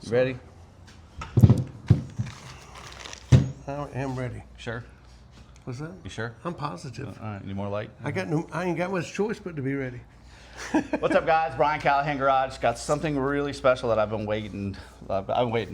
You ready? I am ready. Sure. What's that? You sure? I'm positive. All right. Any more light? I ain't got much choice but to be ready. What's up, guys? Brian Callahan Garage. Got something really special that I've been waiting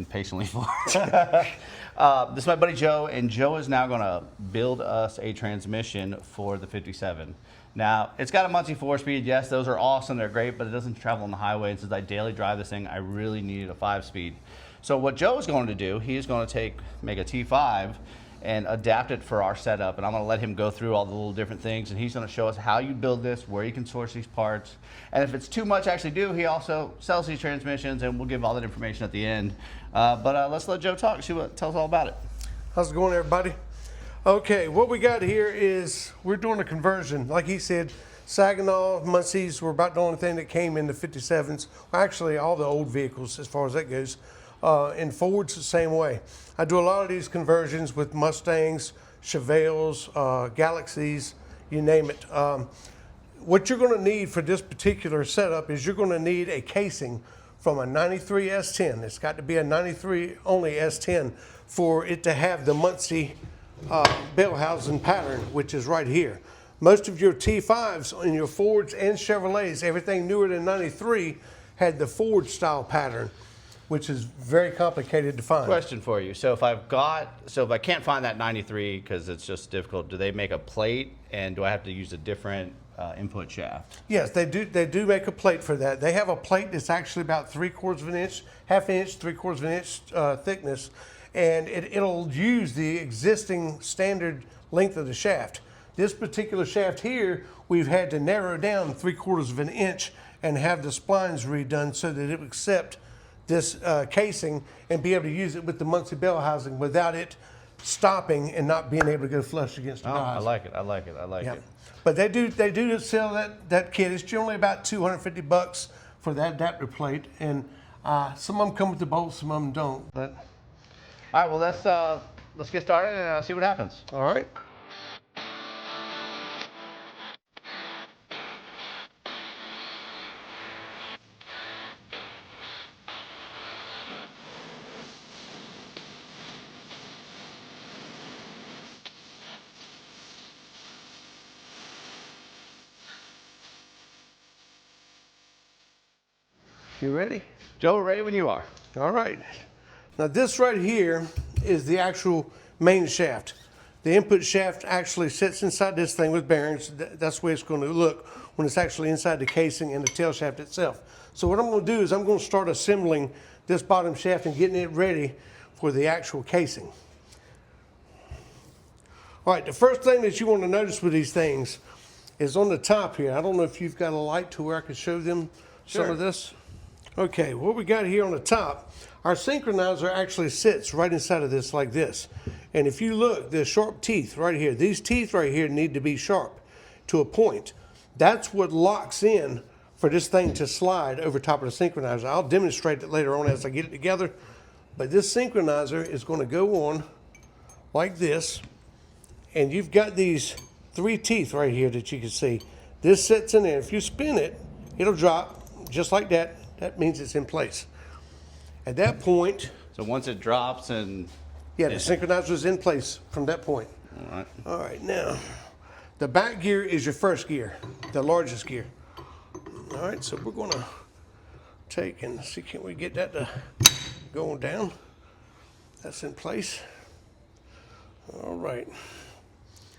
patiently for. This is my buddy Joe, and Joe is now going to build us a transmission for the 57. Now, it's got a Muncie 4-speed. Yes, those are awesome. They're great, but it doesn't travel on the highway. And since I daily drive this thing, I really needed a 5-speed. So what Joe is going to do, he is going to make a T5 and adapt it for our setup, and I'm going to let him go through all the little different things, and he's going to show us how you build this, where you can source these parts, and if it's too much to actually do, he also sells these transmissions, and we'll give all that information at the end. But let's let Joe talk, tell us all about it. How's it going, everybody? Okay, what we got here is we're doing a conversion. Like he said, Saginaw, Muncie's were about the only thing that came in the 57s. Well, actually, all the old vehicles, as far as that goes. And Ford's the same way. I do a lot of these conversions with Mustangs, Chevelles, Galaxies, you name it. What you're going to need for this particular setup is you're going to need a casing from a 93 S10. It's got to be a 93 only S10 for it to have the Muncie bellhousing pattern, which is right here. Most of your T5s in your Fords and Chevrolets, everything newer than 93, had the Ford style pattern, which is very complicated to find. Question for you. So if I can't find that 93 because it's just difficult, do they make a plate, and do I have to use a different input shaft? Yes, they do. They do make a plate for that. They have a plate that's actually about 3/4 of an inch, half inch, 3/4 of an inch thickness, and it'll use the existing standard length of the shaft. This particular shaft here, we've had to narrow down 3/4 of an inch and have the splines redone so that it would accept this casing and be able to use it with the Muncie bell housing without it stopping and not being able to go flush against the guys. I like it. I like it. I like it. But they do sell that kit. It's generally about $250 for that adapter plate, and some of them come with the bolts, some of them don't. But all right, well let's get started and see what happens. All right. You ready? Joe, ready when you are. All right. Now this right here is the actual main shaft. The input shaft actually sits inside this thing with bearings. That's the way it's going to look when it's actually inside the casing and the tail shaft itself. So what I'm going to do is I'm going to start assembling this bottom shaft and getting it ready for the actual casing. All right, the first thing that you want to notice with these things is on the top here. I don't know if you've got a light to where I can show them some of this. Okay, what we got here on the top, our synchronizer actually sits right inside of this like this. And if you look, the sharp teeth right here, these teeth right here need to be sharp to a point. That's what locks in for this thing to slide over top of the synchronizer. I'll demonstrate it later on as I get it together. But this synchronizer is going to go on like this. And you've got these 3 teeth right here that you can see. This sits in there. If you spin it, it'll drop just like that. That means it's in place. At that point... So once it drops and... Yeah, the synchronizer is in place from that point. All right. All right, now, the back gear is your first gear, the largest gear. All right, so we're going to take and see, can we get that to go on down? That's in place. All right.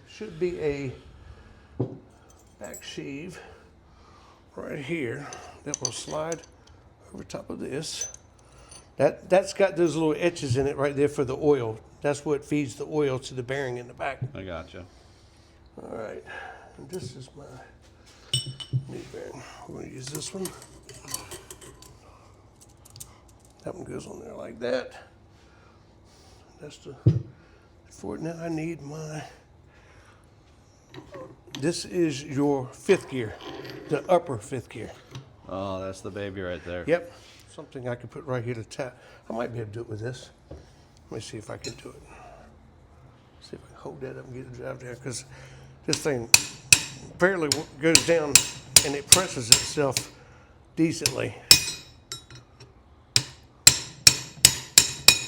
Should be a back sheave right here that will slide over top of this. That's got those little etches in it right there for the oil. That's what feeds the oil to the bearing in the back. I gotcha. All right, and this is my new bearing. We're going to use this one. That one goes on there like that. That's the for it. Now I need my. This is your 5th gear, the upper 5th gear. Oh, that's the baby right there. Yep. Something I could put right here to tap. I might be able to do it with this. Let me see if I can do it. See if I can hold that up and get it out there, because this thing barely goes down and it presses itself decently.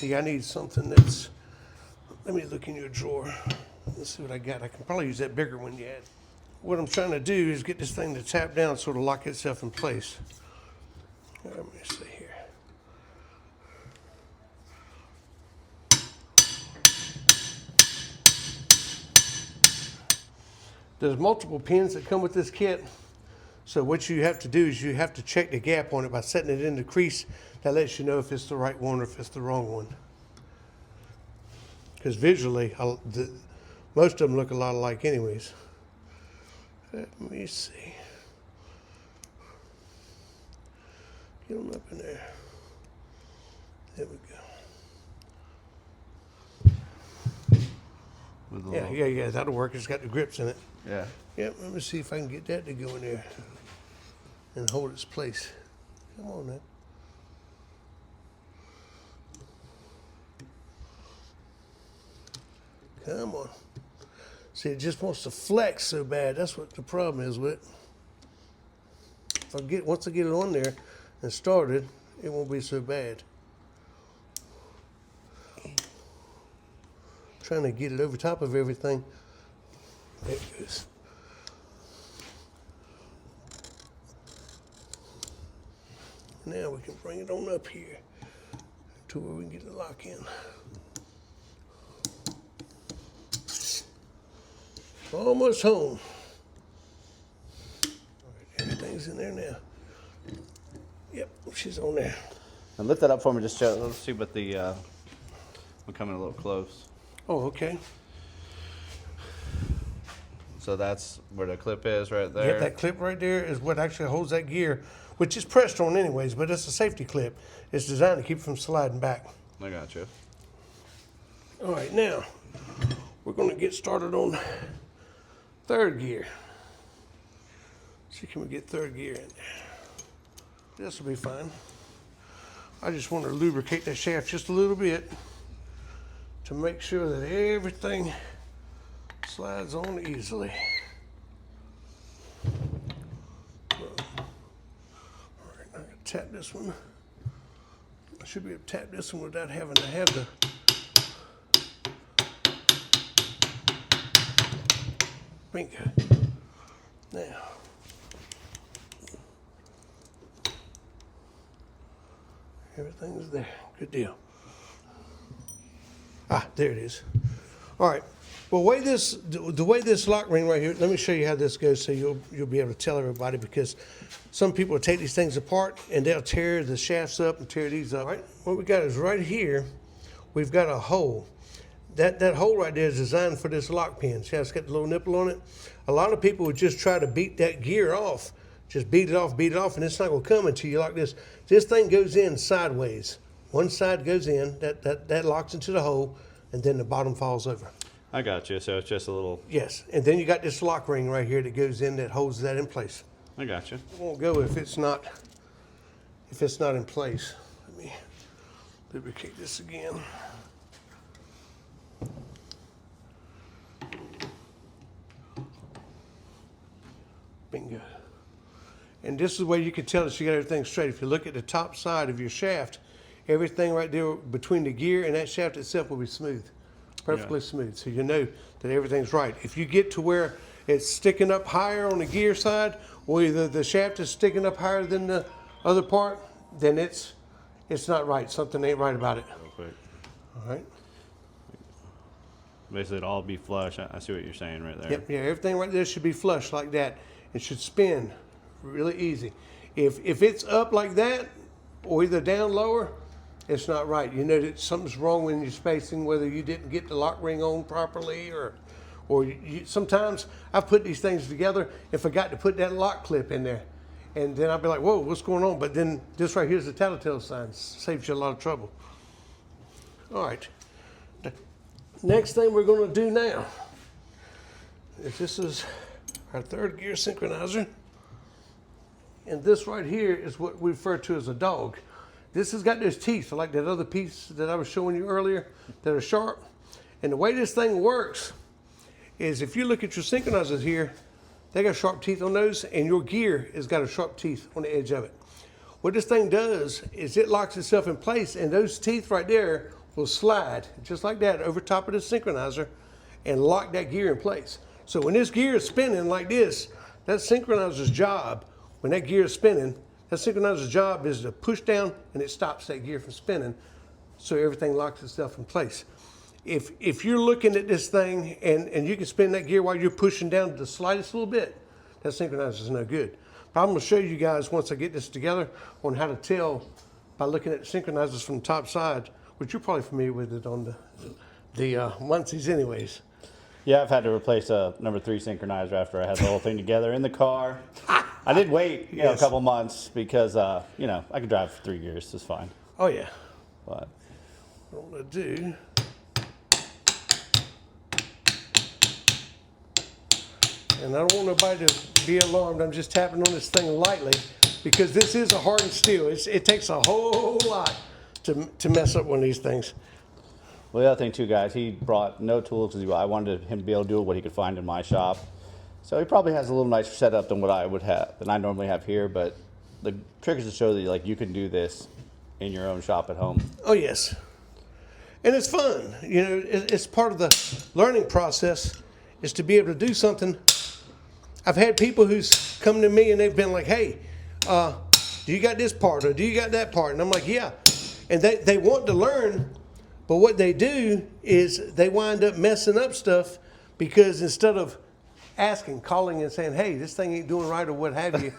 Yeah, I need something that's, let me look in your drawer. Let's see what I got. I can probably use that bigger one you had. What I'm trying to do is get this thing to tap down so it'll lock itself in place. Let me see here. There's multiple pins that come with this kit. So what you have to do is you have to check the gap on it by setting it in the crease. That lets you know if it's the right one or if it's the wrong one. Because visually, most of them look a lot alike anyways. Let me see. Get them up in there. There we go. Yeah, that'll work. It's got the grips in it. Yeah. Yep, let me see if I can get that to go in there and hold its place. Come on now. Come on. See, it just wants to flex so bad. That's what the problem is with it. Once I get it on there and started, it won't be so bad. Trying to get it over top of everything. There it goes. Now we can bring it on up here to where we can get the lock in. Almost home. All right, everything's in there now. Yep, she's on there. And lift that up for me, just show. Let's see what the. We're coming a little close. Oh, okay. So that's where the clip is, right there. Yep, that clip right there is what actually holds that gear, which is pressed on anyways, but it's a safety clip. It's designed to keep it from sliding back. I got you. All right, now we're going to get started on third gear. See, can we get third gear in there? This will be fine. I just want to lubricate that shaft just a little bit to make sure that everything slides on easily. All right, I'm going to tap this one. I should be able to tap this one without having to have the bingo. Now, everything's there. Good deal. Ah, there it is. All right. Well, the way this lock ring right here, let me show you how this goes so you'll be able to tell everybody, because some people will take these things apart and they'll tear the shafts up and tear these up. All right. What we got is right here, we've got a hole. That hole right there is designed for this lock pin. See how it's got the little nipple on it? A lot of people would just try to beat that gear off. Just beat it off, and it's not gonna come until you lock this. This thing goes in sideways. One side goes in, that locks into the hole, and then the bottom falls over. I got you. So it's just a little. Yes, and then you got this lock ring right here that goes in that holds that in place. I got you. It won't go if it's not in place. Let me lubricate this again. Bingo. And this is the way you can tell that you got everything straight. If you look at the top side of your shaft, everything right there between the gear and that shaft itself will be smooth, perfectly smooth. So you know that everything's right. If you get to where it's sticking up higher on the gear side, or either the shaft is sticking up higher than the other part, then it's not right. Something ain't right about it. Real quick. All right. Basically, it'll all be flush. I see what you're saying right there. Yep. Yeah. Everything right there should be flush like that. It should spin really easy. If it's up like that, or either down lower, it's not right. You know that something's wrong when you're spacing, whether you didn't get the lock ring on properly, or sometimes I've put these things together and forgot to put that lock clip in there. And then I'll be like, whoa, what's going on? But then this right here is the telltale sign. Saves you a lot of trouble. All right. The next thing we're going to do now is this is our third gear synchronizer. And this right here is what we refer to as a dog. This has got those teeth, like that other piece that I was showing you earlier, that are sharp. And the way this thing works is if you look at your synchronizers here, they got sharp teeth on those, and your gear has got a sharp teeth on the edge of it. What this thing does is it locks itself in place, and those teeth right there will slide just like that over top of the synchronizer and lock that gear in place. So when this gear is spinning like this, that synchronizer's job, when that gear is spinning, that synchronizer's job is to push down and it stops that gear from spinning so everything locks itself in place. If you're looking at this thing and you can spin that gear while you're pushing down the slightest little bit, that synchronizer is no good. But I'm going to show you guys once I get this together on how to tell by looking at the synchronizers from the top side, which you're probably familiar with it on the Muncies anyways. Yeah, I've had to replace a number 3 synchronizer after I had the whole thing together in the car. I did wait, a couple months because, I could drive 3 gears. It's fine. Oh, yeah. But What I'm going to do, and I don't want nobody to be alarmed, I'm just tapping on this thing lightly because this is a hardened steel. It takes a whole lot to mess up one of these things. well, the other thing too, guys, he brought no tools because I wanted him to be able to do what he could find in my shop. So he probably has a little nicer setup than what I would have, than I normally have here. But the trick is to show that you can do this in your own shop at home. Oh, yes. And it's fun. It's part of the learning process is to be able to do something. I've had people who's come to me and they've been like, hey, do you got this part or do you got that part? And I'm like, yeah. And they want to learn, but what they do is they wind up messing up stuff because instead of asking, calling and saying, hey, this thing ain't doing right or what have you,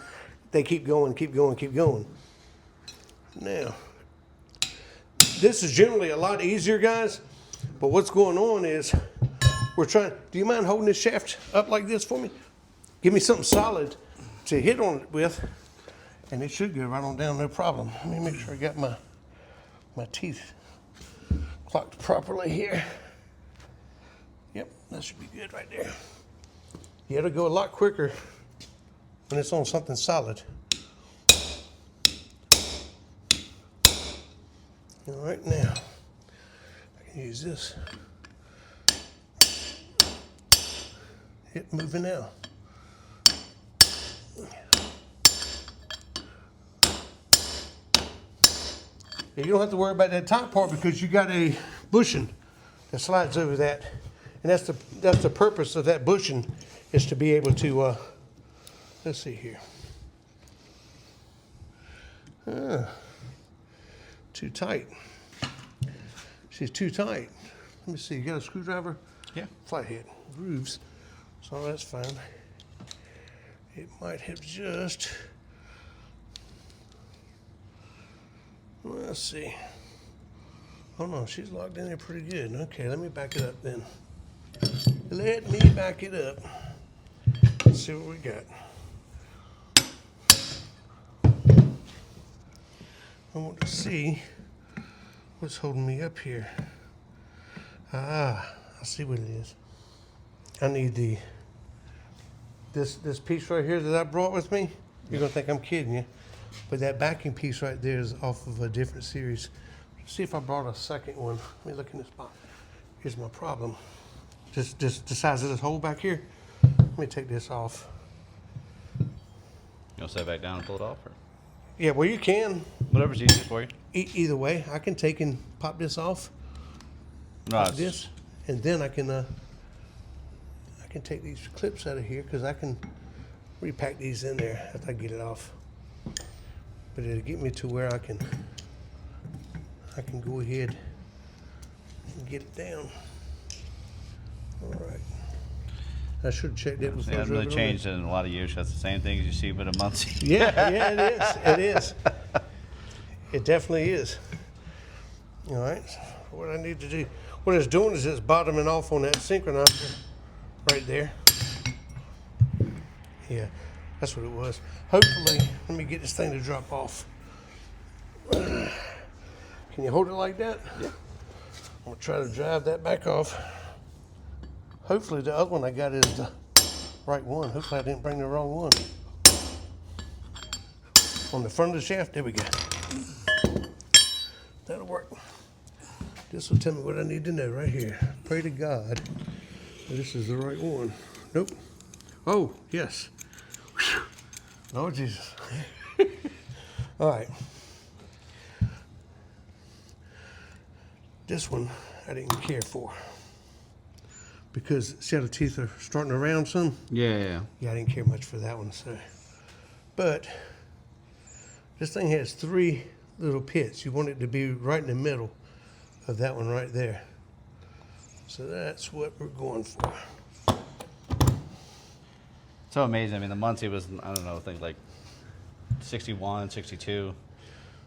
they keep going, keep going, keep going. Now, this is generally a lot easier, guys, but what's going on is we're trying, do you mind holding this shaft up like this for me? Give me something solid to hit on it with, and it should go right on down, no problem. Let me make sure I got my teeth clocked properly here. Yep, that should be good right there. Yeah, it'll go a lot quicker when it's on something solid. All right, now I can use this. Hit moving now. You don't have to worry about that top part because you got a bushing that slides over that, and that's the purpose of that bushing is to be able to. Let's see here. Too tight. She's too tight. Let me see. You got a screwdriver? Yeah. Flathead grooves. So that's fine. It might have just. Let's see. Oh no, she's locked in there pretty good. Okay, let me back it up then. Let me back it up. Let's see what we got. I want to see what's holding me up here. I see what it is. I need this piece right here that I brought with me. You're gonna think I'm kidding you. But that backing piece right there is off of a different series. Let's see if I brought a second one. Let me look in this box. Here's my problem. Just the size of this hole back here. Let me take this off. You want to set it back down and pull it off? Or? Yeah, well you can. Whatever's easiest for you. Either way, I can take and pop this off. No, Pop this, and then I can take these clips out of here because I can repack these in there after I get it off. But it'll get me to where I can go ahead and get it down. All right. I should have checked that before. It hasn't really changed in a lot of years. That's the same thing as you see with a Muncie. Yeah, it is. It is. It definitely is. All right. What I need to do, what it's doing is it's bottoming off on that synchronizer right there. Yeah, that's what it was. Hopefully, let me get this thing to drop off. Can you hold it like that? Yeah. I'm gonna try to drive that back off. Hopefully the other one I got is the right one. Hopefully I didn't bring the wrong one. On the front of the shaft, there we go. That'll work. This will tell me what I need to know right here. Pray to God that this is the right one. Nope. Oh, yes. Lord Jesus. All right. This one I didn't care for because see how the teeth are starting to round some? Yeah. Yeah, I didn't care much for that one. So, but this thing has 3 little pits. You want it to be right in the middle of that one right there. So that's what we're going for. So amazing. I mean, the Muncie was, I don't know, I think like 61, 62,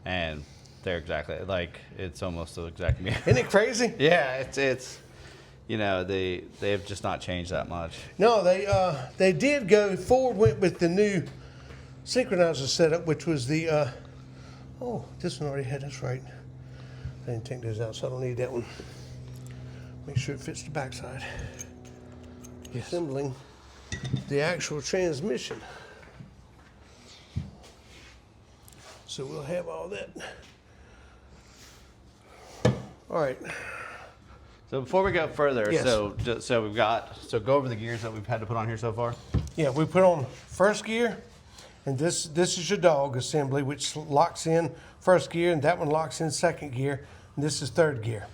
and they're exactly, like, it's almost the exact mirror. Isn't it crazy? Yeah, it's you know, they've just not changed that much. No, they did go forward, went with the new synchronizer setup, which was the, oh, this one already had, that's right. I didn't take those out, so I don't need that one. Make sure it fits the backside. Assembling the actual transmission. So we'll have all that. All right. So before we go further, Yes. so we've got, so go over the gears that we've had to put on here so far. Yeah, we put on first gear, and this is your dog assembly, which locks in first gear, and that one locks in second gear, and this is third gear.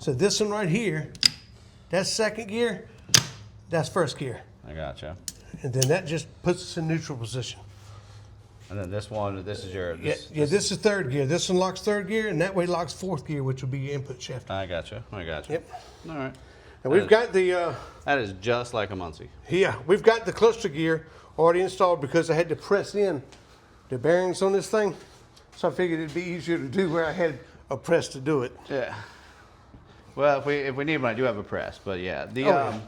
So this one right here, that's second gear, that's first gear. I gotcha. And then that just puts us in neutral position. And then this one, this is your, this This is third gear. This one locks third gear, and that way locks fourth gear, which will be your input shaft. I gotcha. Yep. All right. And we've got the, That is just like a Muncie. yeah, we've got the cluster gear already installed because I had to press in the bearings on this thing. So I figured it'd be easier to do where I had a press to do it. Yeah. Well, if we need one, I do have a press, but yeah. Yeah.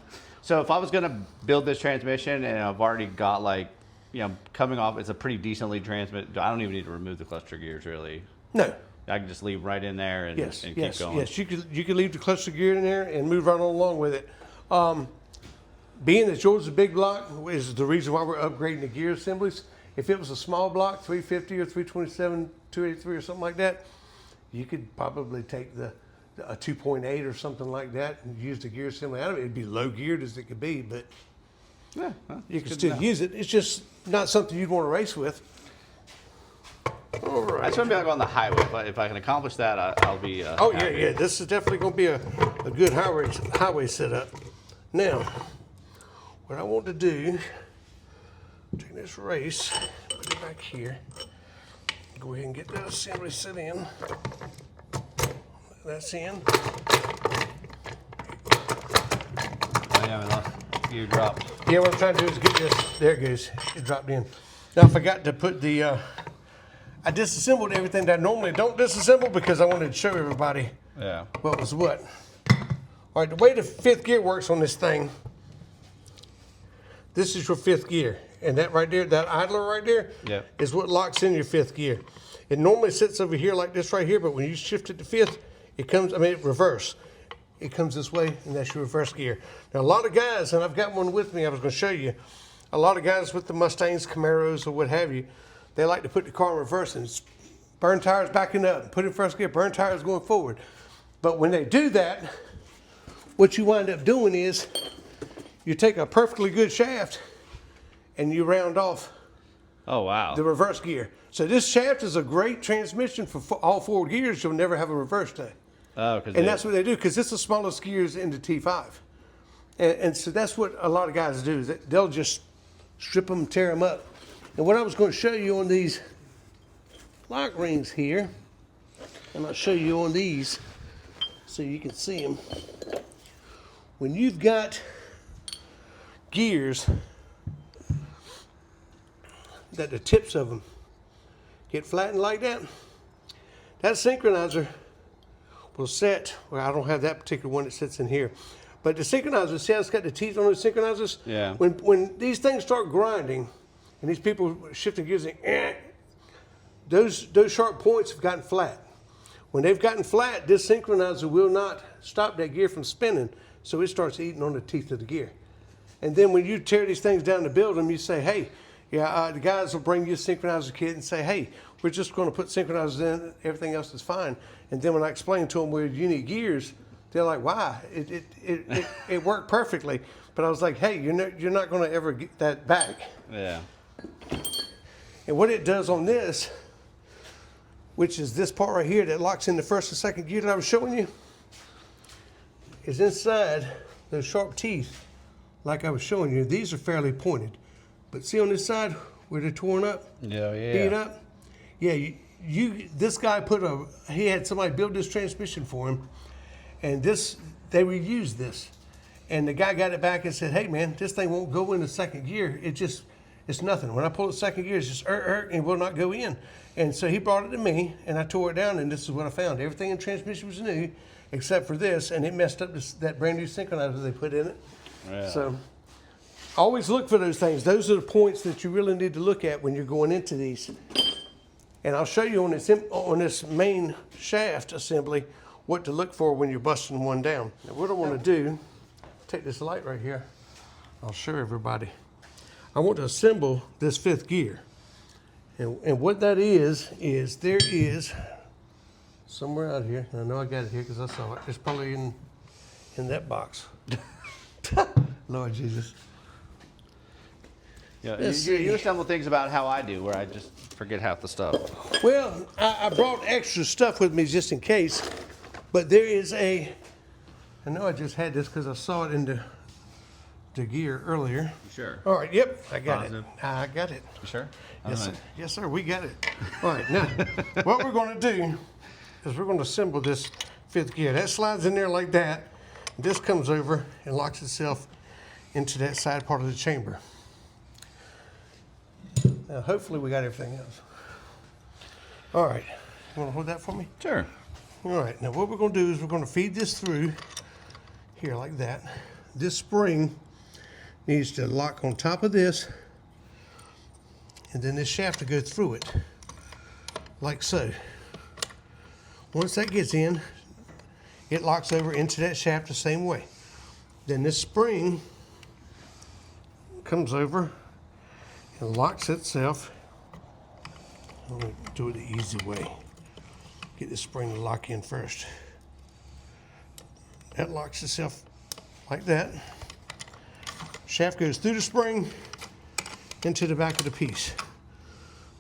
So if I was gonna build this transmission and I've already got like, you know, coming off, it's a pretty decently transmit. I don't even need to remove the cluster gears really. No. I can just leave right in there and, Yes, and yes, keep going. yes. You could leave the cluster gear in there and move right on along with it. Being that yours is a big block is the reason why we're upgrading the gear assemblies. If it was a small block, 350 or 327, 283 or something like that, you could probably take a 2.8 or something like that and use the gear assembly out of it. It'd be low geared as it could be, but Yeah, well, you it's can good still to know. use it. It's just not something you'd want to race with. All I right. just want to be like on the highway. If I can accomplish that, I'll be. Oh yeah, happy. yeah. This is definitely going to be a good highway setup. Now, what I want to do, take this race, put it back here. Go ahead and get that assembly set in. That's in. Oh, yeah, we lost. You dropped. Yeah, what I'm trying to do is get this. There it goes. It dropped in. Now I forgot to put the. I disassembled everything that I normally don't disassemble because I wanted to show everybody Yeah. what was what. All right, the way the fifth gear works on this thing, this is your fifth gear. And that right there, that idler right there, Yep. is what locks in your fifth gear. It normally sits over here like this right here, but when you shift it to fifth, it comes, reverse. It comes this way, and that's your reverse gear. Now, a lot of guys, and I've got one with me I was going to show you, a lot of guys with the Mustangs, Camaros, or what have you, they like to put the car in reverse and burn tires backing up, put it in first gear, burn tires going forward. But when they do that, what you wind up doing is you take a perfectly good shaft and you round off Oh wow. the reverse gear. So this shaft is a great transmission for all four gears. You'll never have a reverse thing. Oh, because And that's what they do because it's the smallest gears in the T5. And so that's what a lot of guys do. Is they'll just strip them, tear them up. And what I was going to show you on these lock rings here, and I'll show you on these so you can see them. When you've got gears that the tips of them get flattened like that, that synchronizer will set, well, I don't have that particular one that sits in here, but the synchronizer, see how it's got the teeth on those synchronizers? Yeah. When these things start grinding, and these people shifting gears, those sharp points have gotten flat. When they've gotten flat, this synchronizer will not stop that gear from spinning, so it starts eating on the teeth of the gear. And then when you tear these things down to build them, you say, hey, the guys will bring you a synchronizer kit and say, hey, we're just going to put synchronizers in, everything else is fine. And then when I explain to them where you need gears, they're like, why? It worked perfectly. But I was like, hey, you're not going to ever get that back. Yeah. And what it does on this, which is this part right here that locks in the first and second gear that I was showing you, is inside those sharp teeth, like I was showing you. These are fairly pointed. But see on this side where they're torn up? Yeah, yeah. Beat up? Yeah, this guy he had somebody build this transmission for him, and they reused this. And the guy got it back and said, hey man, this thing won't go into second gear. It's nothing. When I pull it second gear, it's just and will not go in. And so he brought it to me, and I tore it down, and this is what I found. Everything in the transmission was new, except for this, and it messed up that brand new synchronizer they put in it. Yeah. So always look for those things. Those are the points that you really need to look at when you're going into these. And I'll show you on this main shaft assembly what to look for when you're busting one down. Now what I want to do, take this light right here. I'll show everybody. I want to assemble this fifth gear. And what that is there is somewhere out here, and I know I got it here because I saw it. It's probably in that box. Lord Jesus. Yeah, you assemble things about how I do, where I just forget half the stuff. Well, I brought extra stuff with me just in case, but there is I know I just had this because I saw it in the gear earlier. Sure. All right, yep, I got Positive. it. I got it. You sure? Yes, sir. Alright. Yes, sir, we got it. All right, now, what we're going to do is we're going to assemble this fifth gear. That slides in there like that. This comes over and locks itself into that side part of the chamber. Now, hopefully we got everything else. All right, you want to hold that for me? Sure. All right, now what we're going to do is we're going to feed this through here like that. This spring needs to lock on top of this, and then this shaft to go through it, like so. Once that gets in, it locks over into that shaft the same way. Then this spring comes over and locks itself. I'm going to do it the easy way. Get this spring to lock in first. That locks itself like that. Shaft goes through the spring into the back of the piece.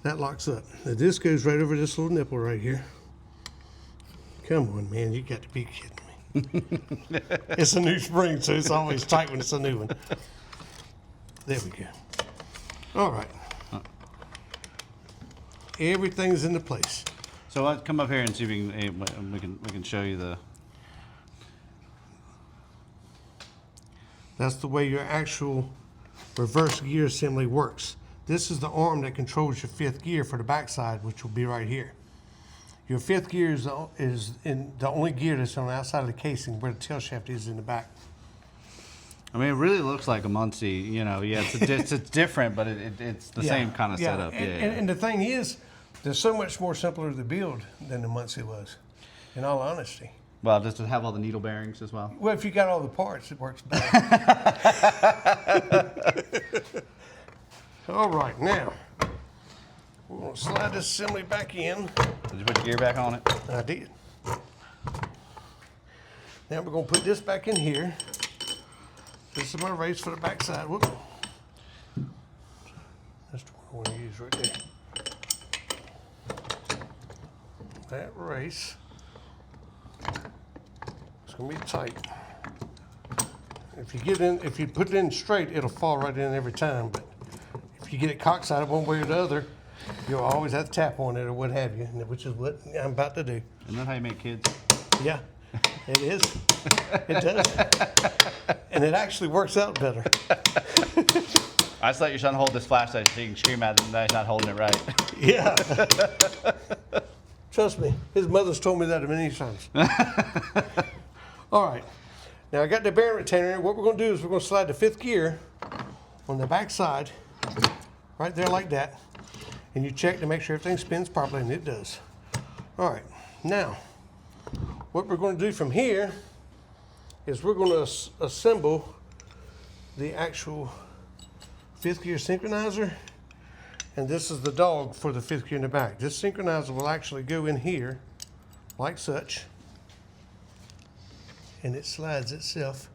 That locks up. Now this goes right over this little nipple right here. Come on, man, you got to be kidding me. It's a new spring, so it's always tight when it's a new one. There we go. All right. Everything's into place. So let's come up here and see if we can show you the. That's the way your actual reverse gear assembly works. This is the arm that controls your fifth gear for the backside, which will be right here. Your fifth gear is in the only gear that's on the outside of the casing, where the tail shaft is in the back. I mean, it really looks like a Muncie. You know, yeah, it's different, but it's the same kind of setup. And the thing is, they're so much more simpler to build than the Muncie was, in all honesty. Well, does it have all the needle bearings as well? Well, if you got all the parts, it works better. All right, now, we're going to slide this assembly back in. Did you put the gear back on it? I did. Now we're going to put this back in here. This is my race for the backside. Whoop. That's the one I want to use right there. That race. It's going to be tight. If you put it in straight, it'll fall right in every time. But if you get it cocksided one way or the other, you'll always have to tap on it or what have you, which is what I'm about to do. Isn't that how you make kids? Yeah, it is. It does. And it actually works out better. I just let your son hold this flashlight so you can scream at him that he's not holding it right. Yeah. Trust me, his mother's told me that many times. All right. Now I got the bearing retainer here. What we're going to do is we're going to slide the fifth gear on the back side, right there like that. And you check to make sure everything spins properly, and it does. All right. Now, what we're going to do from here is we're going to assemble the actual fifth gear synchronizer, and this is the dog for the fifth gear in the back. This synchronizer will actually go in here like such, and it slides itself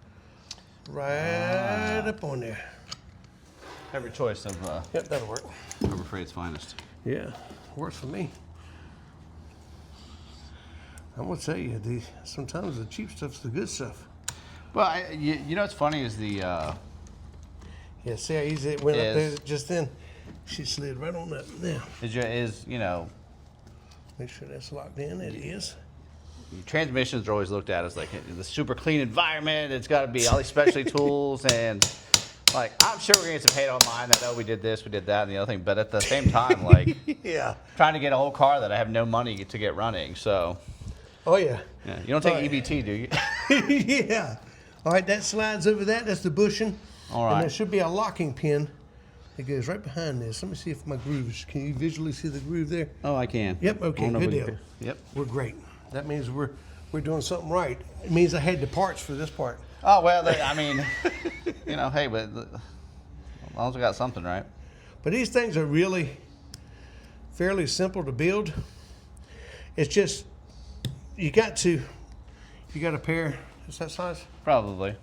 right up on there. Have your choice of Yep, that'll work. Harbor Freight's finest. Yeah, works for me. I'm gonna tell you, sometimes the cheap stuff's the good stuff. Well, you know what's funny is the Yeah, see how easy it went up there just then? She slid right on up now. is you know, Make sure that's locked in. It is. transmissions are always looked at as like the super clean environment. It's got to be all these specialty tools, and like I'm sure we're gonna get some hate on mine that we did this, we did that, and the other thing. But at the same time, like Yeah. trying to get a whole car that I have no money to get running. So Oh, yeah. yeah, you don't take Right. EBT, do you? Yeah. All right, that slides over that. That's the bushing. All right. And there should be a locking pin that goes right behind this. Let me see if my grooves. Can you visually see the groove there? Oh, I can. Yep. Okay. I don't know Good if we deal. can- Yep. We're great. That means we're doing something right. It means I had the parts for this part. Oh well, I mean, you know, hey, but as long as we got something right. But these things are really fairly simple to build. It's just you got a pair. Is that size? Probably.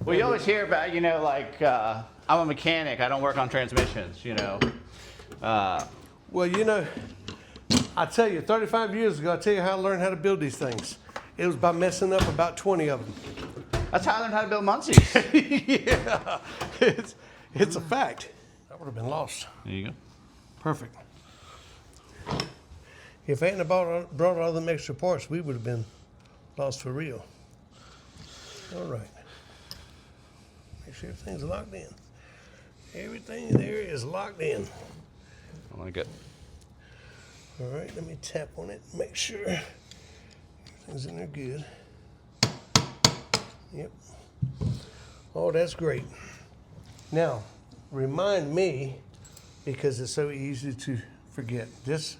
Well, you always hear about, you know, like I'm a mechanic. I don't work on transmissions. You know. Well, you know, I tell you, 35 years ago, I tell you how I learned how to build these things. It was by messing up about 20 of them. That's how I learned how to build Muncies. Yeah, it's a fact. I would have been lost. There you go. Perfect. If I hadn't brought all them extra parts, we would have been lost for real. All right. Make sure everything's locked in. Everything there is locked in. I like it. All right, let me tap on it, make sure everything's in there good. Yep. Oh, that's great. Now, remind me, because it's so easy to forget, this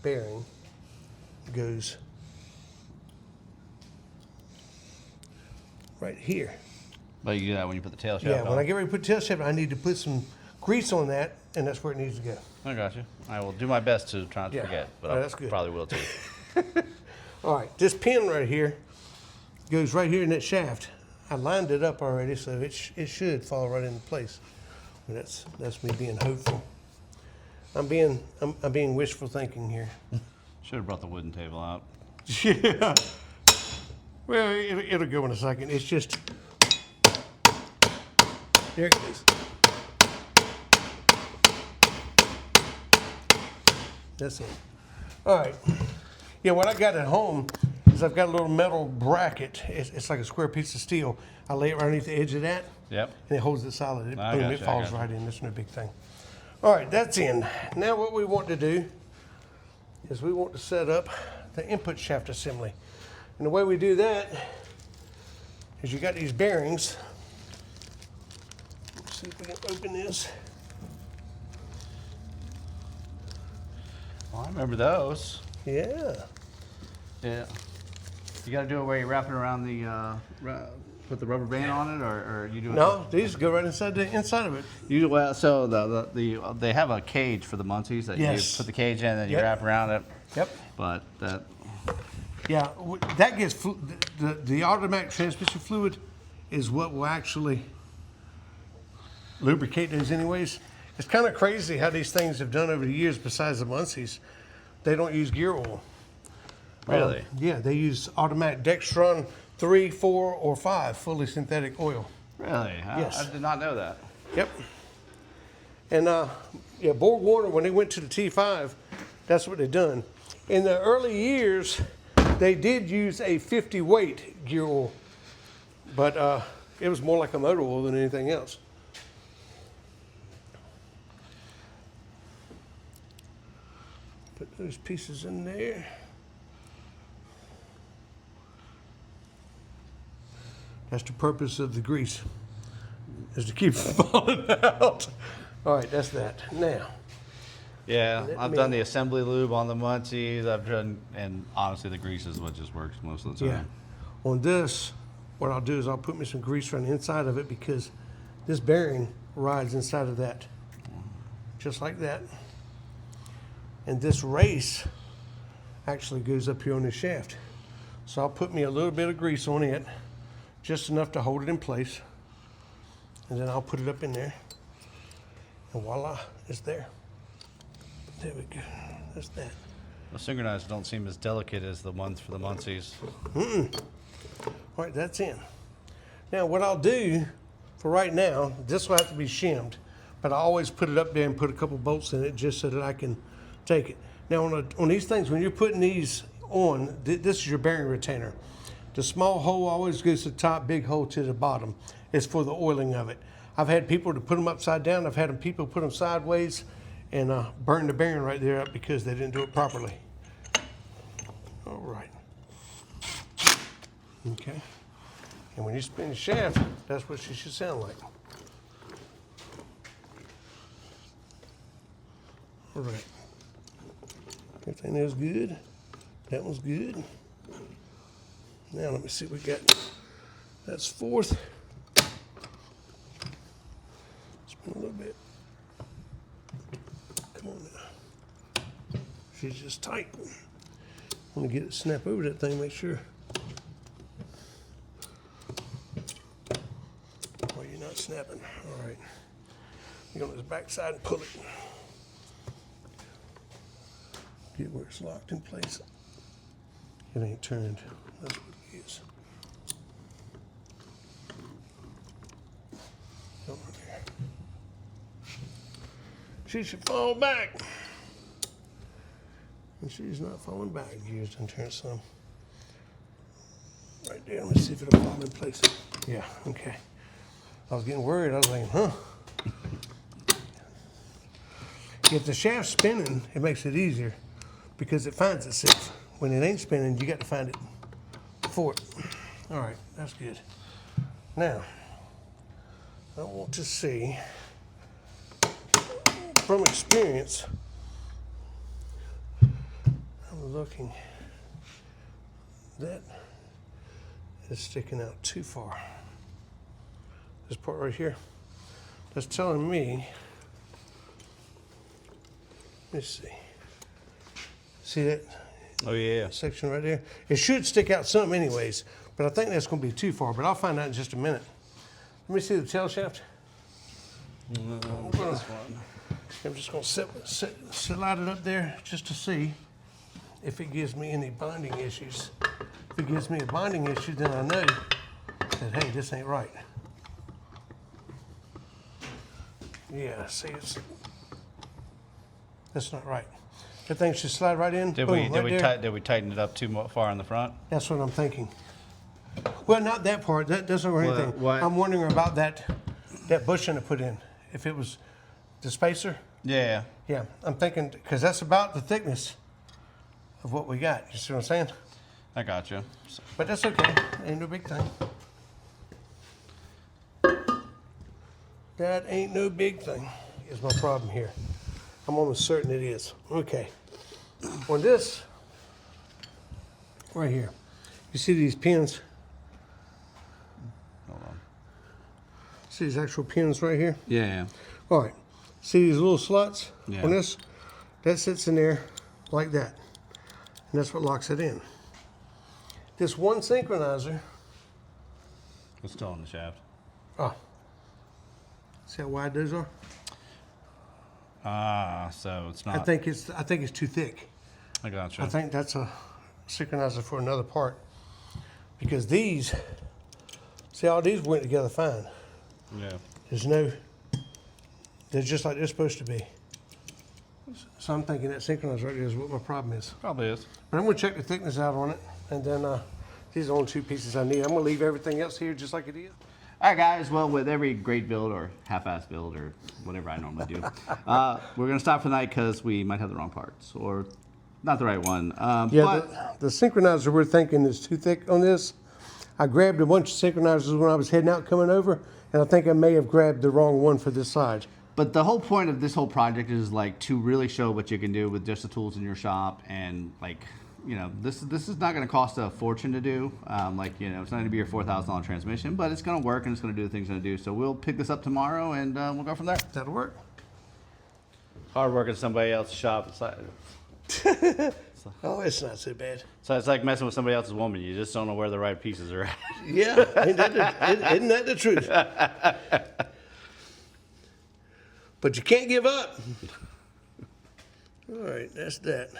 bearing goes right here. But you do that when you put the tail shaft Yeah, on. when I get ready to put tail shaft, I need to put some grease on that, and that's where it needs to go. I got you. I will do my best to try not to Yeah. forget, but Oh, I that's good. probably will too. All right, this pin right here goes right here in that shaft. I lined it up already, so it should fall right into place. But that's me being hopeful. I'm being wishful thinking here. Should have brought the wooden table out. Yeah. Well, it'll go in a second. It's just there it goes. That's it. All right. Yeah, what I got at home is I've got a little metal bracket. It's like a square piece of steel. I lay it right underneath the edge of that, Yep. and it holds it solid. Boom, I gotcha, it I falls gotcha. right in. That's no big thing. All right, that's in. Now what we want to do is we want to set up the input shaft assembly. And the way we do that is you got these bearings. Let's see if we can open this. Well, I remember those. Yeah. Yeah. You got to do it where you wrap it around the, put the rubber band on it, or you do it? No, these go right inside of it. You well, so they have a cage for the Muncies that Yes. you put the cage in, and you Yep. wrap around it. Yep. But that Yeah, that gets the automatic transmission fluid is what will actually lubricate those anyways. It's kind of crazy how these things have done over the years. Besides the Muncies, they don't use gear oil. really. Yeah, they use automatic Dextron 3, 4, or 5 fully synthetic oil. Really? Yes. I did not know that. Yep. And yeah, Borg Warner, when they went to the T5, that's what they done. In the early years, they did use a 50 weight gear oil, but it was more like a motor oil than anything else. Put those pieces in there. That's the purpose of the grease, is to keep it falling out. All right, that's that. Now, Yeah, Let I've me- done the assembly lube on the Muncies. I've done, and honestly, the grease is what just works most of the yeah, time. on this, what I'll do is I'll put me some grease on the inside of it because this bearing rides inside of that, just like that. And this race actually goes up here on the shaft. So I'll put me a little bit of grease on it, just enough to hold it in place. And then I'll put it up in there. And voila, it's there. There we go. That's that. The synchronizers don't seem as delicate as the ones for the Muncies. All right, that's in. Now what I'll do for right now, this will have to be shimmed, but I always put it up there and put a couple bolts in it just so that I can take it. Now on these things, when you're putting these on, this is your bearing retainer. The small hole always goes to the top, big hole to the bottom. It's for the oiling of it. I've had people to put them upside down. I've had people put them sideways and burn the bearing right there up because they didn't do it properly. All right. Okay. And when you spin the shaft, that's what she should sound like. All right. Everything is good. That one's good. Now let me see what we got. That's fourth. Spin a little bit. Come on now. She's just tight. I want to get it snap over that thing, make sure. Well, you're not snapping. All right. You're on this back side and pull it. Get where it's locked in place. It ain't turned. That's what it is. Come on here. She should fall back. And she's not falling back. Gears done turned some. Right there. Let me see if it'll fall in place. Yeah, okay. I was getting worried. I was like, huh. If the shaft's spinning, it makes it easier because it finds itself. When it ain't spinning, you got to find it for it. All right, that's good. Now, I want to see, from experience, I'm looking, that is sticking out too far. This part right here, that's telling me, let me see. See that? Oh yeah. Section right there. It should stick out some anyways, but I think that's going to be too far, but I'll find out in just a minute. Let me see the tail shaft. I'm just going to slide it up there just to see if it gives me any binding issues. If it gives me a binding issue, then I know that, hey, this ain't right. Yeah, see, that's not right. That thing should slide right in. Did Boom, we tighten it up too far in the front? That's what I'm thinking. Well, not that part. That doesn't work anything. What? I'm wondering about that bushing to put in. If it was the spacer. Yeah. Yeah, I'm thinking because that's about the thickness of what we got. You see what I'm saying? I got you. But that's okay. Ain't no big thing. That ain't no big thing. Is my problem here. I'm almost certain it is. Okay. On this, right here, you see these pins? Hold on. See these actual pins right here? Yeah. All right. See these little slots Yeah. on this? That sits in there like that. And that's what locks it in. This one synchronizer. It's still on the shaft. Oh. See how wide those are? So it's not. I think it's too thick. I got you. I think that's a synchronizer for another part. Because these, see all these went together fine. Yeah. They're just like they're supposed to be. So I'm thinking that synchronizer right there is what my problem is. Probably is. But I'm gonna check the thickness out on it, and then these are the only two pieces I need. I'm gonna leave everything else here just like it is. All right, guys. Well, with every great build or half-ass build or whatever I normally do, we're gonna stop for the night because we might have the wrong parts or not the right one. Yeah, but the synchronizer we're thinking is too thick on this. I grabbed a bunch of synchronizers when I was heading out coming over, and I think I may have grabbed the wrong one for this side. But the whole point of this whole project is like to really show what you can do with just the tools in your shop, and like, you know, this is not going to cost a fortune to do. Like, you know, it's not going to be your $4,000 transmission, but it's going to work and it's going to do the things it's going to do. So we'll pick this up tomorrow and we'll go from there. That'll work. Hard work in somebody else's shop. It's like, Oh, it's not so bad. so it's like messing with somebody else's woman. You just don't know where the right pieces are at. Yeah, isn't that the truth? But you can't give up. All right, that's that.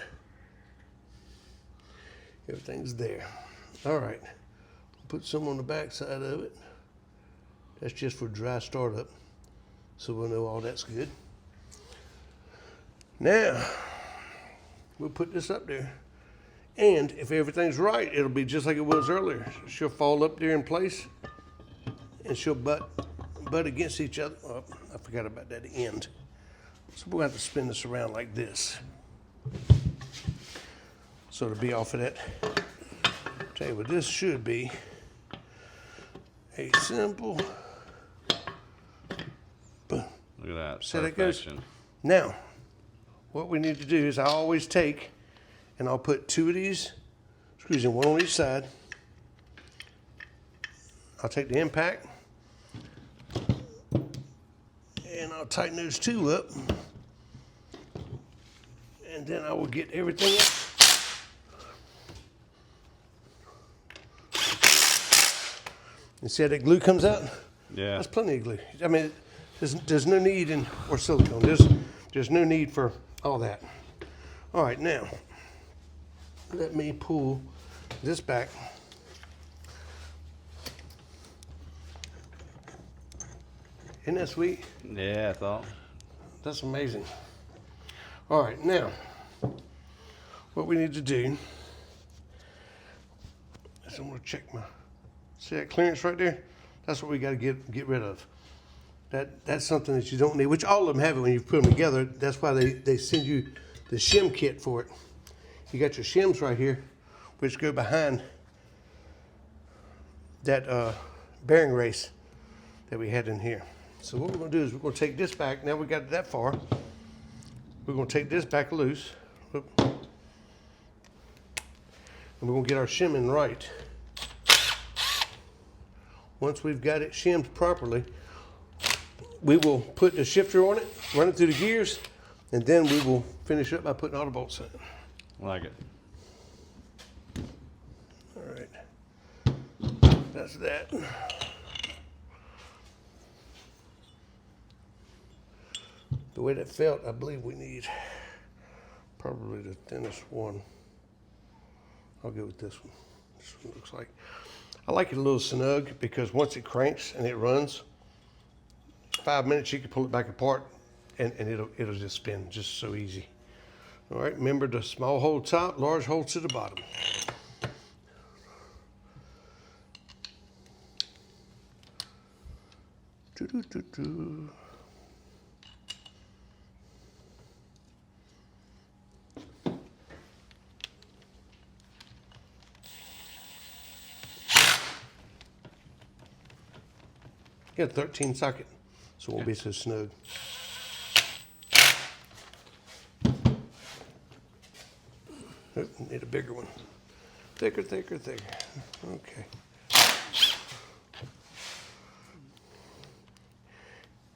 Everything's there. All right, put some on the back side of it. That's just for dry startup, so we'll know all that's good. Now, we'll put this up there. And if everything's right, it'll be just like it was earlier. She'll fall up there in place, and she'll butt against each other. Oh, I forgot about that end. So we'll have to spin this around like this. So to be off of that. Tell you what, this should be a simple. Boom. Look at that. See how that goes? Perfection. Now, what we need to do is I always take and I'll put 2 of these screws in, one on each side. I'll take the impact and I'll tighten those 2 up. And then I will get everything up. You see how that glue comes out? Yeah. That's plenty of glue. I mean, there's no need or silicone. There's no need for all that. All right, now, let me pull this back. Isn't that sweet? Yeah, I thought. That's amazing. All right, now, what we need to do is I'm gonna check my, see that clearance right there? That's what we gotta get rid of. That's something that you don't need, which all of them have it when you put them together. That's why they send you the shim kit for it. You got your shims right here, which go behind that bearing race that we had in here. So what we're gonna do is we're gonna take this back. Now we got it that far. We're gonna take this back loose. Whoop. And we're gonna get our shimming right. Once we've got it shimmed properly, we will put the shifter on it, run it through the gears, and then we will finish up by putting all the bolts in. I like it. All right, that's that. The way that felt, I believe we need probably the thinnest one. I'll go with this one. This one looks like, I like it a little snug because once it cranks and it runs, 5 minutes you can pull it back apart and it'll just spin just so easy. All right, remember the small hole top, large hole to the bottom. Doo-doo-doo-doo. Got a 13 socket, so it won't be so snug. Oh, need a bigger one. Thicker, thicker, thicker. Okay.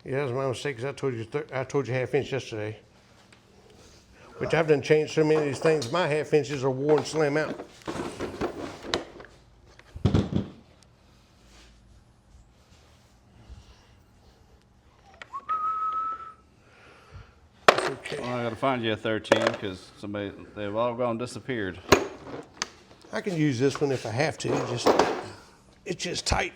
Yeah, that was my mistake, because I told you 1/2 inch yesterday. Which I've done changed so many of these things, my 1/2 inches are worn slim out. Okay. Well, I gotta find you a 13 because they've all gone disappeared. I can use this one if I have to. It's just tight.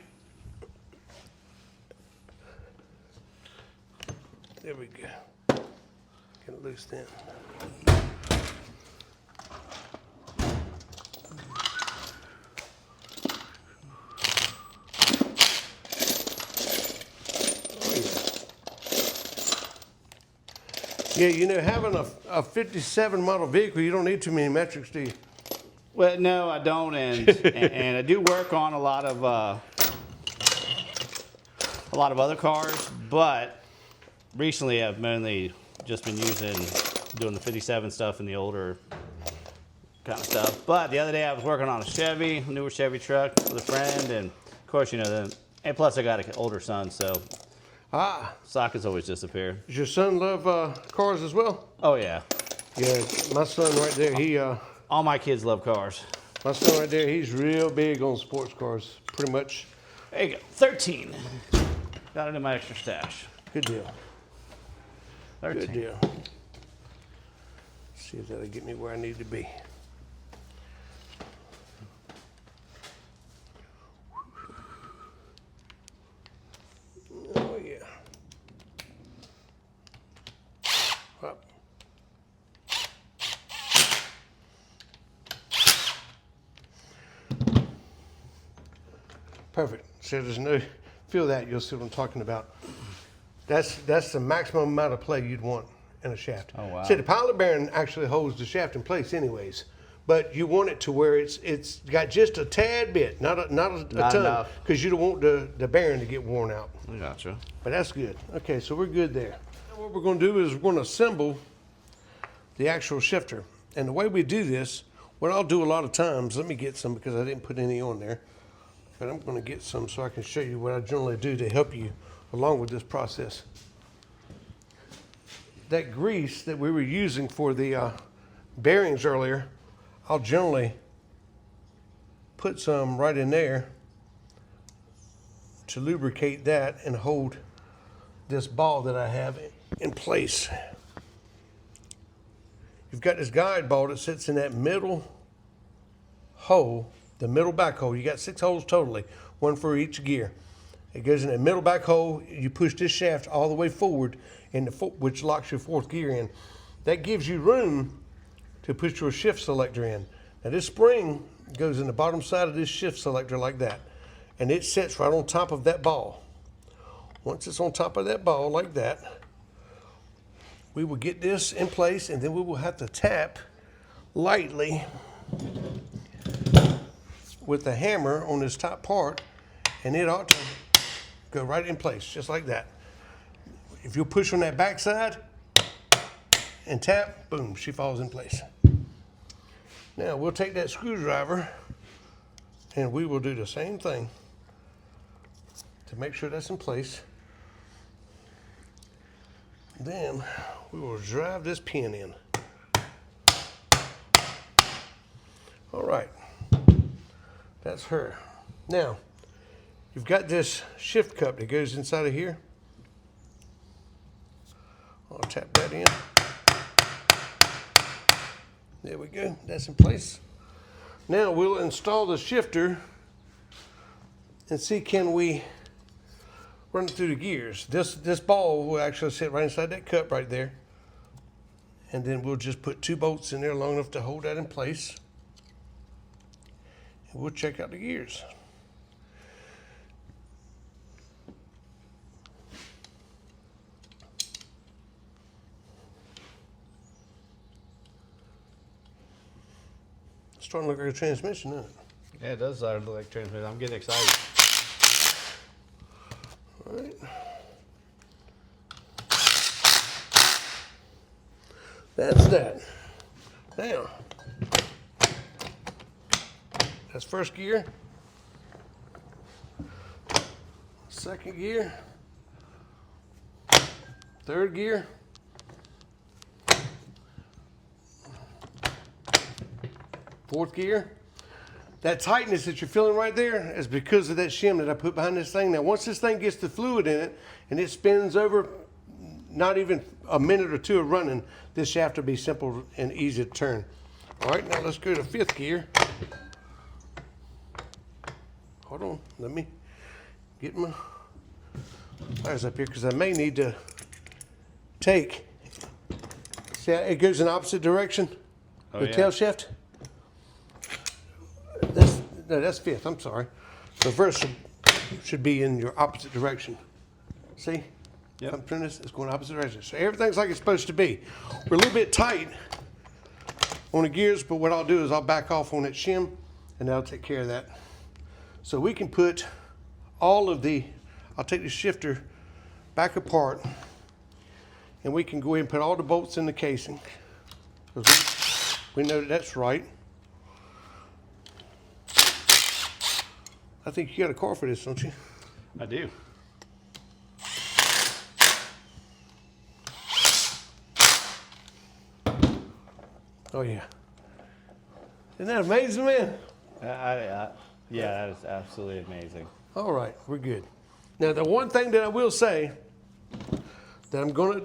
There we go. Get it loose then. Yeah, you know, having a 57 model vehicle, you don't need too many metrics, do you? Well, no, I don't, and and I do work on a lot of other cars, but recently I've mainly just been doing the 57 stuff and the older kind of stuff. But the other day I was working on a Chevy, a newer Chevy truck with a friend, and of course, you know, and plus I got an older son, so sockets always disappear. Does your son love cars as well? Oh yeah. Yeah, my son right there, All my kids love cars. my son right there, he's real big on sports cars, pretty much. There you go, 13. Got it in my extra stash. Good deal. 13. Good deal. See if that'll get me where I need to be. Perfect. So there's no, feel that, you'll see what I'm talking about. That's the maximum amount of play you'd want in a shaft. Oh, wow. See, the pilot bearing actually holds the shaft in place anyways, but you want it to where it's got just a tad bit, not a ton, enough. because you don't want the bearing to get worn out. I gotcha. But that's good. Okay, so we're good there. Now what we're going to do is we're going to assemble the actual shifter. And the way we do this, what I'll do a lot of times, let me get some because I didn't put any on there, but I'm going to get some so I can show you what I generally do to help you along with this process. That grease that we were using for the bearings earlier, I'll generally put some right in there to lubricate that and hold this ball that I have in place. You've got this guide ball that sits in that middle hole, the middle back hole. You got 6 holes totally, one for each gear. It goes in that middle back hole. You push this shaft all the way forward, which locks your 4th gear in. That gives you room to put your shift selector in. Now this spring goes in the bottom side of this shift selector like that, and it sits right on top of that ball. Once it's on top of that ball like that, we will get this in place, and then we will have to tap lightly with the hammer on this top part, and it ought to go right in place, just like that. If you push on that back side and tap, boom, she falls in place. Now we'll take that screwdriver and we will do the same thing to make sure that's in place. Then we will drive this pin in. All right, that's her. Now, you've got this shift cup that goes inside of here. I'll tap that in. There we go, that's in place. Now we'll install the shifter and see, can we run it through the gears. This ball will actually sit right inside that cup right there. And then we'll just put 2 bolts in there long enough to hold that in place. And we'll check out the gears. It's starting to look like a transmission, isn't it? Yeah, it does start to look like transmission. I'm getting excited. All right. That's that. Now, that's 1st gear, 2nd gear, 3rd gear, 4th gear. That tightness that you're feeling right there is because of that shim that I put behind this thing. Now, once this thing gets the fluid in it and it spins over, not even a minute or 2 of running, this shaft will be simple and easy to turn. All right, now let's go to 5th gear. Hold on, let me get my pliers up here because I may need to take, see how it goes in the opposite direction? Oh, the yeah. tail shaft? No, that's 5th, I'm sorry. So 1st should be in your opposite direction. See? Yep. I'm turning this, it's going opposite direction. So everything's like it's supposed to be. We're a little bit tight on the gears, but what I'll do is I'll back off on that shim and that'll take care of that. So we can put all of I'll take the shifter back apart and we can go ahead and put all the bolts in the casing. We know that's right. I think you got a car for this, don't you? I do. Oh yeah. Isn't that amazing, man? Yeah, that is absolutely amazing. All right, we're good. Now the one thing that I will say that I'm gonna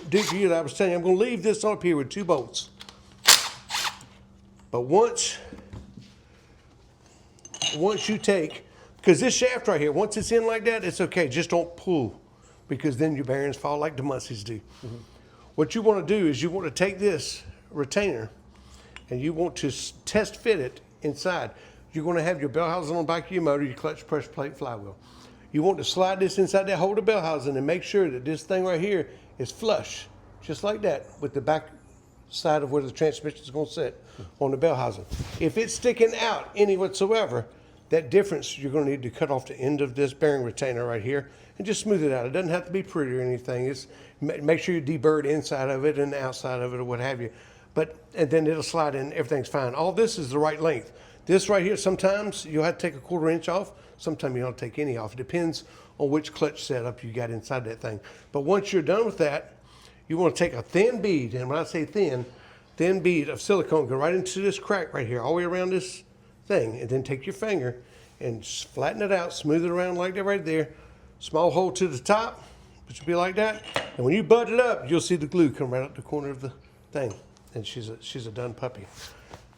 do for you that I was telling you, I'm gonna leave this up here with 2 bolts. But once you take, because this shaft right here, once it's in like that, it's okay. Just don't pull, because then your bearings fall like the Muncies do. Mm-hmm. What you want to do is you want to take this retainer and you want to test fit it inside. you're going to have your bell housing on the back of your motor, your clutch, pressure plate, flywheel. You want to slide this inside that hole of the bell housing and make sure that this thing right here is flush, just like that, with the back side of where the transmission is going to sit on the bell housing. If it's sticking out any whatsoever, that difference, you're going to need to cut off the end of this bearing retainer right here and just smooth it out. It doesn't have to be pretty or anything. It's make sure you deburr the inside of it and the outside of it or what have you. And then it'll slide in, everything's fine. All this is the right length. This right here, sometimes you'll have to take a 1/4 inch off. Sometimes you don't take any off. It depends on which clutch setup you got inside that thing. But once you're done with that, you want to take a thin bead, and when I say thin bead of silicone, go right into this crack right here, all the way around this thing, and then take your finger and flatten it out, smooth it around like that right there. Small hole to the top, which will be like that. And when you butt it up, you'll see the glue come right up the corner of the thing. And she's a done puppy.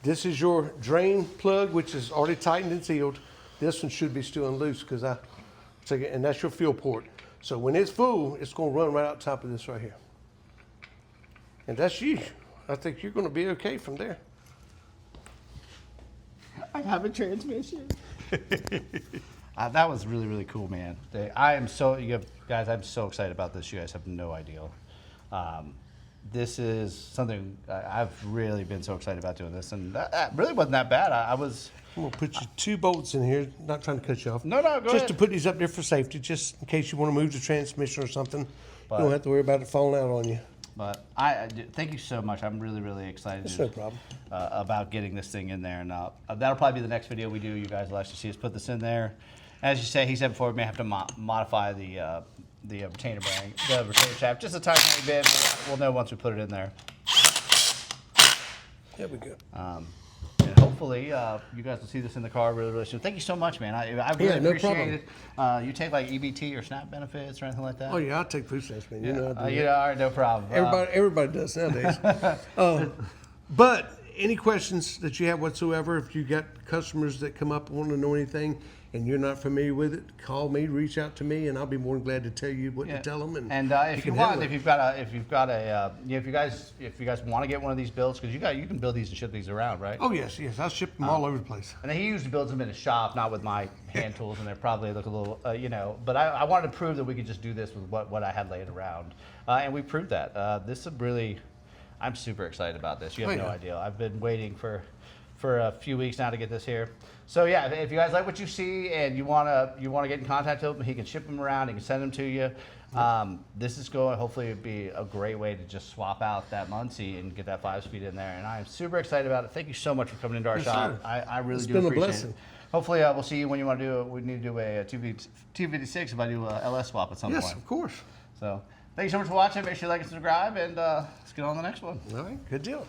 This is your drain plug, which is already tightened and sealed. This one should be still loose because and that's your fuel port. So when it's full, it's going to run right out top of this right here. And that's you. I think you're going to be okay from there. I have a transmission. That was really, really cool, man. I'm so excited about this. You guys have no idea. This is something I've really been so excited about doing this, and that really wasn't that bad. I'm gonna put you 2 bolts in here. Not trying to cut you off. No, go ahead. Just to put these up there for safety, just in case you want to move the transmission or something. You don't have to worry about it falling out on you. But thank you so much. I'm really, really excited. It's no problem. About getting this thing in there, and that'll probably be the next video we do. You guys will actually see us put this in there. As you say, he said before, we may have to modify the retainer bearing, the retainer shaft, just a tiny bit. But we'll know once we put it in there. There we go. And hopefully, you guys will see this in the car really, really soon. Thank you so much, man. I really appreciate it. You take like EBT or SNAP benefits or anything like that? Oh yeah, I'll take food stamps, man. You know I do. All right, no problem. Everybody does nowadays. But any questions that you have whatsoever, if you got customers that come up and want to know anything and you're not familiar with it, call me, reach out to me, and I'll be more than glad to tell you what to tell them. And if you want, if you guys want to get one of these builds, because you can build these and ship these around, right? Oh yes, I'll ship them all over the place. And he usually builds them in his shop, not with my hand tools, and they probably look a little, But I wanted to prove that we could just do this with what I had laid around, and we proved that. This is really, I'm super excited about this. You have no idea. I've been waiting for a few weeks now to get this here. So yeah, if you guys like what you see and you wanna get in contact with him, he can ship them around. He can send them to you. This is going hopefully be a great way to just swap out that Muncie and get that 5-speed in there. And I am super excited about it. Thank you so much for coming into our shop. I really do appreciate it. It's been a blessing. Hopefully we'll see you when you want to do it. We need to do a 256 if I do a LS swap at some point. Yes, of course. So thank you so much for watching. Make sure you like and subscribe, and let's get on to the next one. All right, good deal.